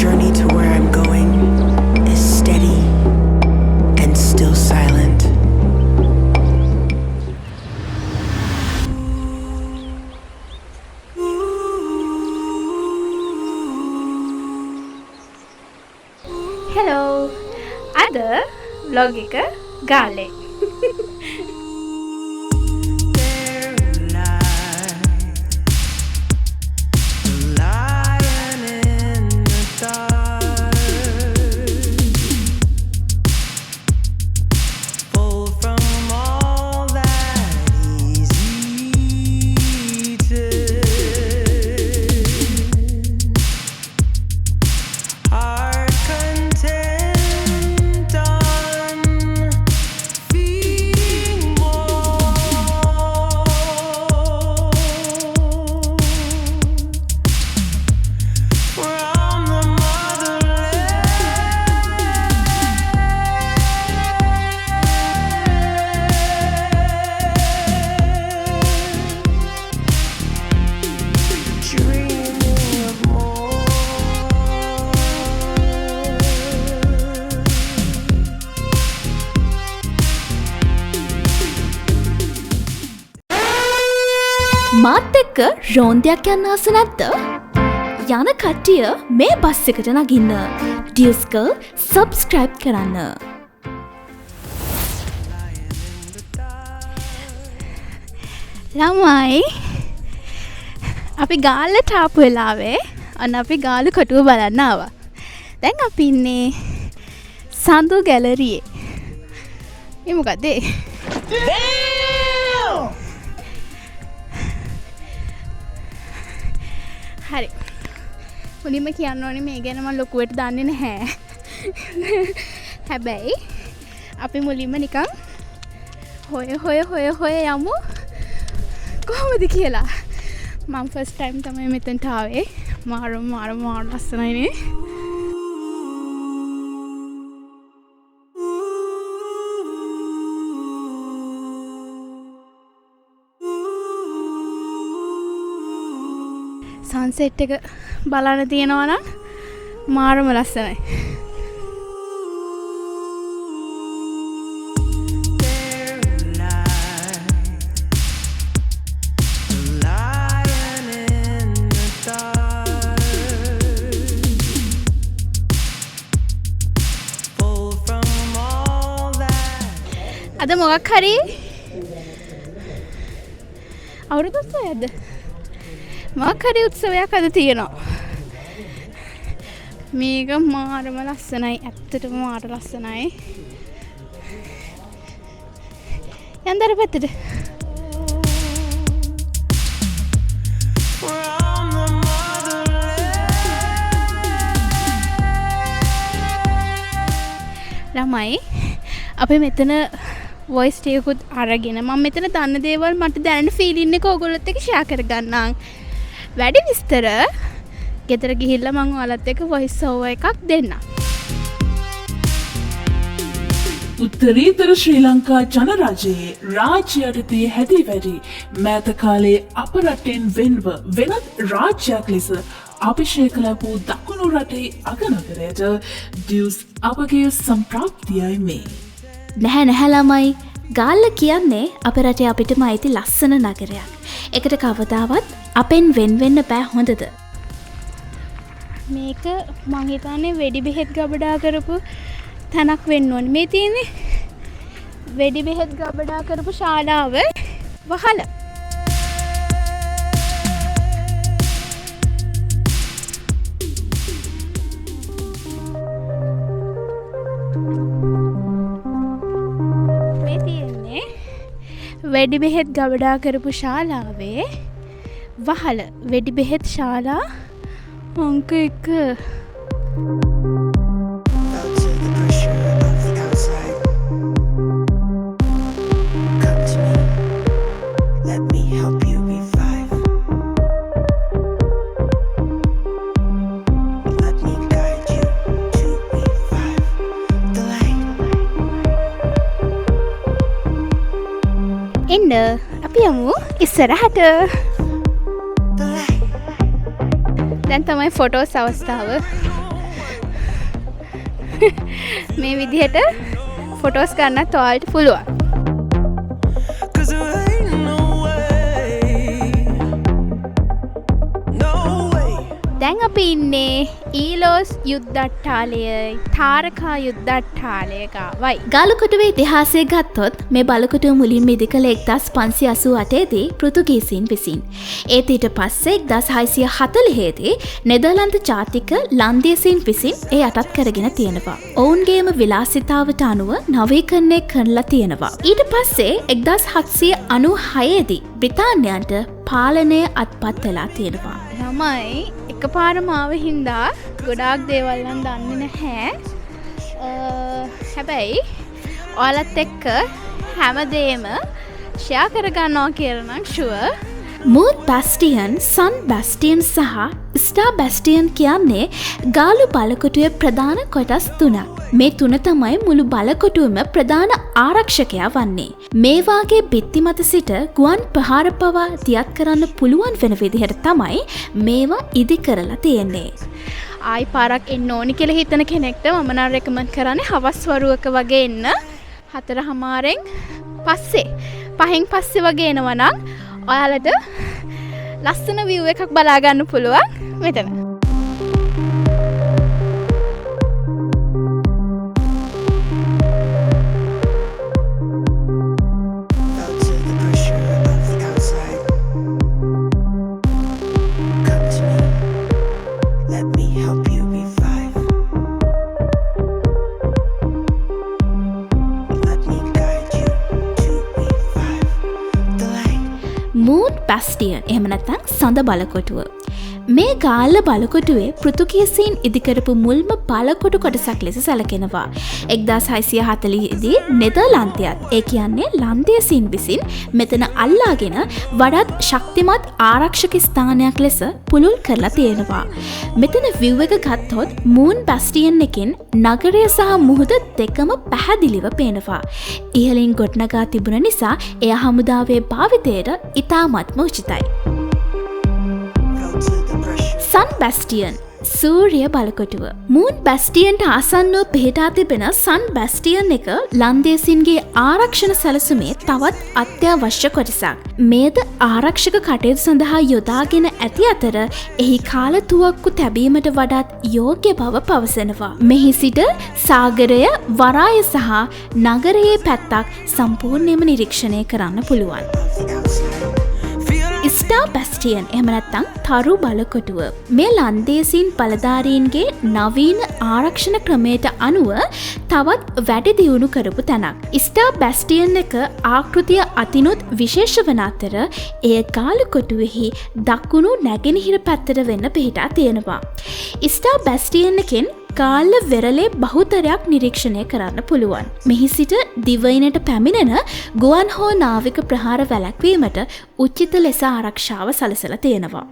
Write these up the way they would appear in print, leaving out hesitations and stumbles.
journey to where I'm going is steady and still silent. Hello. Ada vlog එක ගාලේ. මාත් එක්ක රෝන්දයක් යන්න ආස නැද්ද? යන කට්ටිය මේ බස් එකට නගින්න. ඩියස්කල් සබ්ස්ක්‍රයිබ් කරන්න. ළමයි අපි ගාල්ලට ආපු වෙලාවේ අන්න අපි ගාලු කටුව බලන්න ආවා. දැන් අපි ඉන්නේ සඳු ගැලරියේ. මේ මොකද? හරි. මුලින්ම කියන්න ඕනේ මේ ගැන මම ලොකුවට දන්නේ නැහැ. හැබැයි අපි මුලින්ම නිකන් හොය යමු කොහොමද කියලා. මම ෆස්ට් ටයිම් තමයි මෙතනට ආවේ. මාර ලස්සනයිනේ. සන්සෙට් එක බලන්න තියෙනවා නම් මාරම ලස්සනයි. අද මොකක් හරි අවුරුදු උත්සවයක්ද? මොකක් හරි උත්සවයක් අද තියෙනවා. මේක මාරම ලස්සනයි. ඇත්තටම මාර ලස්සනයි. යන්දර පැත්තට. ළමයි අපි මෙතන වොයිස් ටිකකුත් අරගෙන මම මෙතන දන්න දේවල් මට දැනෙන ෆීලින් එක ඔයගොල්ලොත් එක්ක ෂෙයා කරගන්නම්. වැඩි විස්තර ගෙදර ගිහිල්ලා මම ඔයාලත් එක්ක වොයිස් ඕවර් එකක් දෙන්නම්. උත්තරීතර ශ්‍රී ලංකා ජනරජයේ රාජ්‍ය යටතේ හැදී වැඩි මෑත කාලයේ අප රටෙන් වෙන්ව වෙනත් රාජ්‍යයක් ලෙස අභිෂේක ලැබූ දකුණු රටේ අගනගරයට ඩියුස් අපගේ සම්ප්‍රාප්තියයි මේ. නැහැ ළමයි. ගාල්ල කියන්නේ අප රටේ අපිටම අයිති ලස්සන නගරයක්. එකට කවදාවත් අපෙන් වෙන් බෑ හොඳද? මේක මං හිතන්නේ වෙඩි බෙහෙත් ගබඩා කරපු තැනක් වෙන්න ඕනේ. මේ තියෙන්නේ වෙඩි බෙහෙත් ගබඩා කරපු ශාලාව වහල. මේ තියෙන්නේ වෙඩි බෙහෙත් ගබඩා කරපු ශාලාවේ වහල. වෙඩි බෙහෙත් ශාලා අංක 1. එන්න අපි යමු ඉස්සරහට. දැන් තමයි ෆොටෝස් අවස්ථාව. මේ විදිහට ෆොටෝස් ගන්නත් ඔයාලට පුළුවන්. දැන් අපි ඉන්නේ ඊලෝස් යුද්ධට්ටාලයයි තාරකා යුද්ධට්ටාලයකවයි. ගාලකොටුවේ ඉතිහාසය ගත්තොත් මේ බලකොටුව මුලින්ම ඉදිකළ 1588 දී පෘතුගීසීන් විසින්. ඒත් ඊට පස්සේ 1640 දී නෙදර්ලන්ත ජාතික ලන්දේසීන් විසින් ඒ යටත් කරගෙන තියෙනවා. ඔවුන්ගේම විලාසිතාවට අනුව නවීකරණය කරලා තියෙනවා. ඊට පස්සේ 1796 දී බ්‍රිතාන්‍යයන්ට පාලනය අත්පත් වෙලා තියෙනවා. ළමයි එකපාරම ආව හින්දා ගොඩාක් දේවල් නම් දන්නේ නැහැ. හැබැයි ඔයාලත් එක්ක හැමදේම ෂෙයා කරගන්නවා කියලා නම් ෂුවර්. මූන් බැස්ටියන්, සන් බැස්ටියන් සහ ස්ටාර් බැස්ටියන් කියන්නේ ගාලු බලකොටුවේ ප්‍රධාන කොටස් තුනක්. මේ තුන තමයි මුළු බලකොටුවම ප්‍රධාන ආරක්ෂකයා වන්නේ. මේ වාගේ බිත්ති මත සිට ගුවන් ප්‍රහාර පවා දියත් කරන්න පුළුවන් වෙන විදිහට තමයි මේවා ඉදි කරලා තියෙන්නේ. ආයි පාරක් එන්න ඕනි කියලා හිතන කෙනෙක්ට මම නම් රෙකමන්ඩ් කරන්නේ හවස් වරුවක වගේ එන්න. 4:00 පස්සේ 5න් පස්සේ වගේ එනවා නම් ඔයාලට ලස්සන view එකක් බලා ගන්න පුළුවන් මෙතන. මූන් බැස්ටියන් එහෙම නැත්නම් සඳ බලකොටුව. මේ ගාල්ල බලකොටුවේ පෘතුගීසීන් ඉදිකරපු මුල්ම බලකොටු කොටසක් ලෙස සැලකෙනවා. 1640 දී නෙදර්ලන්තයත් ඒ කියන්නේ ලන්දේසීන් විසින් මෙතන අල්ලාගෙන වඩාත් ශක්තිමත් ආරක්ෂක ස්ථානයක් ලෙස පුළුල් කරලා තියෙනවා. මෙතන view එක ගත්තොත් මූන් බැස්ටියන් එකෙන් නගරය සහ මුහුද දෙකම පැහැදිලිව පේනවා. ඉහළින් ගොඩනගා තිබුණ නිසා එය හමුදාවේ භාවිතයට ඉතාමත්ම උචිතයි. සන් බැස්ටියන් සූරිය බලකොටුව. මූන් බැස්ටියන්ට ආසන්නව පිහිටා තිබෙන සන් බැස්ටියන් එක ලන්දේසින්ගේ ආරක්ෂණ සැලසුමේ තවත් අත්‍යවශ්‍ය කොටසක්. මේද ආරක්ෂක කටයුතු සඳහා යොදාගෙන ඇති අතර එහි කාලතුවක්කු තැබීමට වඩාත් යෝග්‍ය බව පවසනවා. මෙහි සිට සාගරය, වරාය සහ නගරයේ පැත්තක් සම්පූර්ණයෙන්ම නිරීක්ෂණය කරන්න පුළුවන්. ස්ටාර් බැස්ටියන් එහෙම නැත්නම් තරු බලකොටුව. මේ ලන්දේසීන් බලධාරීන්ගේ නවීන ආරක්ෂණ ක්‍රමයට අනුව තවත් වැඩි දියුණු කරපු තැනක්. ස්ටාර් බැස්ටියන් එක ආකෘතිය අතිනුත් විශේෂ වන අතර එය ගාලු කොටුවෙහි දකුණු නැගෙනහිර පැත්තට වෙන්න පිහිටා තියෙනවා. ස්ටාර් බැස්ටියන් එකෙන් ගාල්ල වෙරළේ බහුතරයක් නිරීක්ෂණය කරන්න පුළුවන්. මෙහි සිට දිවයිනට පැමිණෙන ගුවන් හෝ නාවික ප්‍රහාර වැළැක්වීමට උචිත ලෙස ආරක්ෂාව සලසලා තියෙනවා.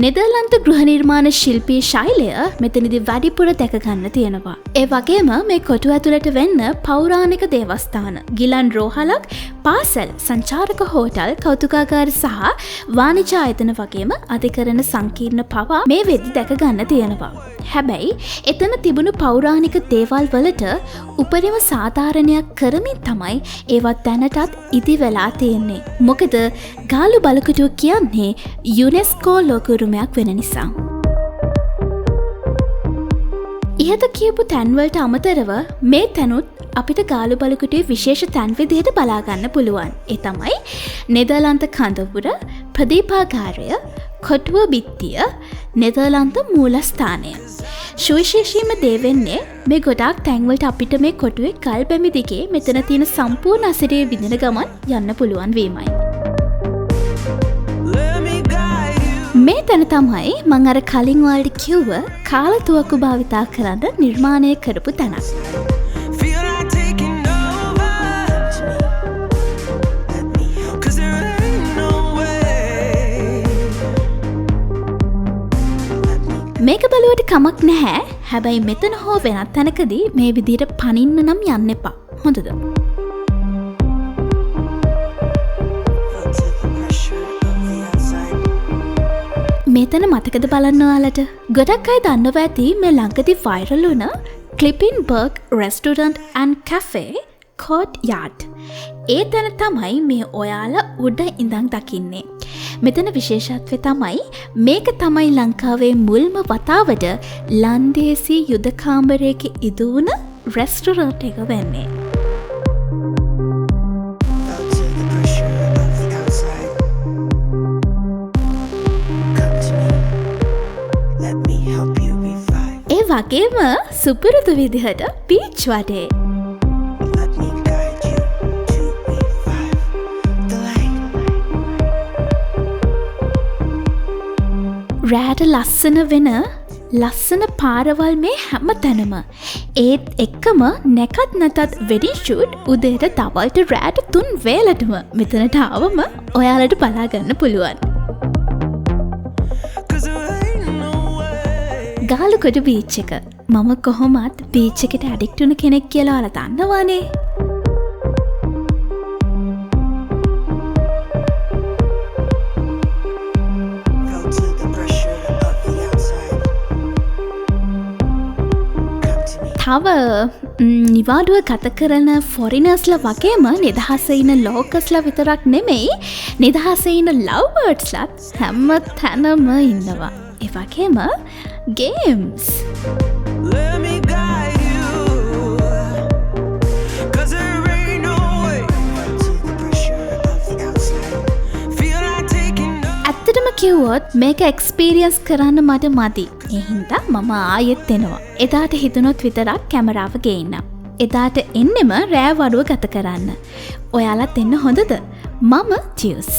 නෙදර්ලන්ත ගෘහ නිර්මාණ ශිල්පී ශෛලය මෙතනදි වැඩිපුර දැකගන්න තියෙනවා. ඒ වගේම මේ කොටුව ඇතුළට වෙන්න පෞරාණික දේවස්ථාන, ගිලන් රෝහලක්, පාසල්, සංචාරක හෝටල්, කෞතුකාගාර සහ වාණිජ ආයතන වගේම අධිකරණ සංකීර්ණ පවා මේ වෙද්දි දැකගන්න තියෙනවා. හැබැයි එතන තිබුණු පෞරාණික දේවල් වලට උපරිම සාධාරණයක් කරමින් තමයි ඒවත් දැනටත් ඉදි වෙලා තියෙන්නේ. මොකද ගාලු බලකොටුව කියන්නේ යුනෙස්කෝ ලෝක උරුමයක් වෙන නිසා. ඉහත කියපු තැන්වලට අමතරව මේ තැනුත් අපිට ගාලු බලකොටුවේ විශේෂ තැන් විදිහට බලාගන්න පුළුවන්. ඒ තමයි නෙදර්ලන්ත කඳවුර, ප්‍රදීපාගාරය, කොටුව බිත්තිය, නෙදර්ලන්ත මූලස්ථානය. සුවිශේෂීම දේ වෙන්නේ මේ ගොඩාක් තැන්වලට අපිට මේ කොටුවේ ගල් බැමි දිගේ මෙතන තියෙන සම්පූර්ණ අසිරිය විඳින ගමන් යන්න පුළුවන් වීමයි. මේ තැන තමයි මං අර කලින් ඔයාලට කිව්ව කාලතුවක්කු භාවිතා කරන්න නිර්මාණය කරපු තැනක්. මේක බලුවට කමක් නැහැ. හැබැයි මෙතන හෝ වෙනත් තැනකදී මේ විදිහට පනින්න නම් යන්න එපා. හොඳද? මෙතන මතකද බලන්න ඔයාලට? ගොඩක් අය දන්නවා ඇති මේ ළඟදී වයිරල් වුණ Clippenburg Restaurant and Cafe Courtyard. ඒ තැන තමයි මේ ඔයාලා උඩ ඉඳන් දකින්නේ. මෙතන විශේෂත්වය තමයි මේක තමයි ලංකාවේ මුල්ම වතාවට ලන්දේසි යුද කාමරයක ඉදුණ රෙස්ටොරන්ට් එක වෙන්නේ. ඒ වගේම සුපුරුදු විදිහට බීච් වටේ. රෑට ලස්සන වෙන ලස්සන පාරවල් මේ හැම තැනම. ඒත් එක්කම නැකත් නැතත් වෙඩින් ෂූට් උදේට දවල්ට රෑට 3 වේලටම මෙතනට ආවම ඔයාලට බලාගන්න පුළුවන්. ගාලුකොඩ බීච් එක. මම කොහොමත් බීච් එකට ඇඩික්ට් වුණ කෙනෙක් කියලා ඔයාලා දන්නවනේ. තව නිවාඩුව ගත කරන ෆොරිනර්ස්ලා වගේම නිදහසේ ඉන්න ලෝකස්ලා විතරක් නෙමෙයි, නිදහසේ ඉන්න ලව් බර්ඩ්ස්ලාත් හැම තැනම ඉන්නවා. ඒ වගේම ගේම්ස්. ඇත්තටම කිව්වොත් මේක එක්ස්පීරියන්ස් කරන්න මට මදි. ඒ හින්දා මම ආයෙත් එනවා. එදාට හිතුනොත් විතරක් කැමරාව ගේන්න. එදාට එන්නෙම රෑ වඩුව ගත කරන්න. ඔයාලත් එන්න හොඳද? මම ජියුස්.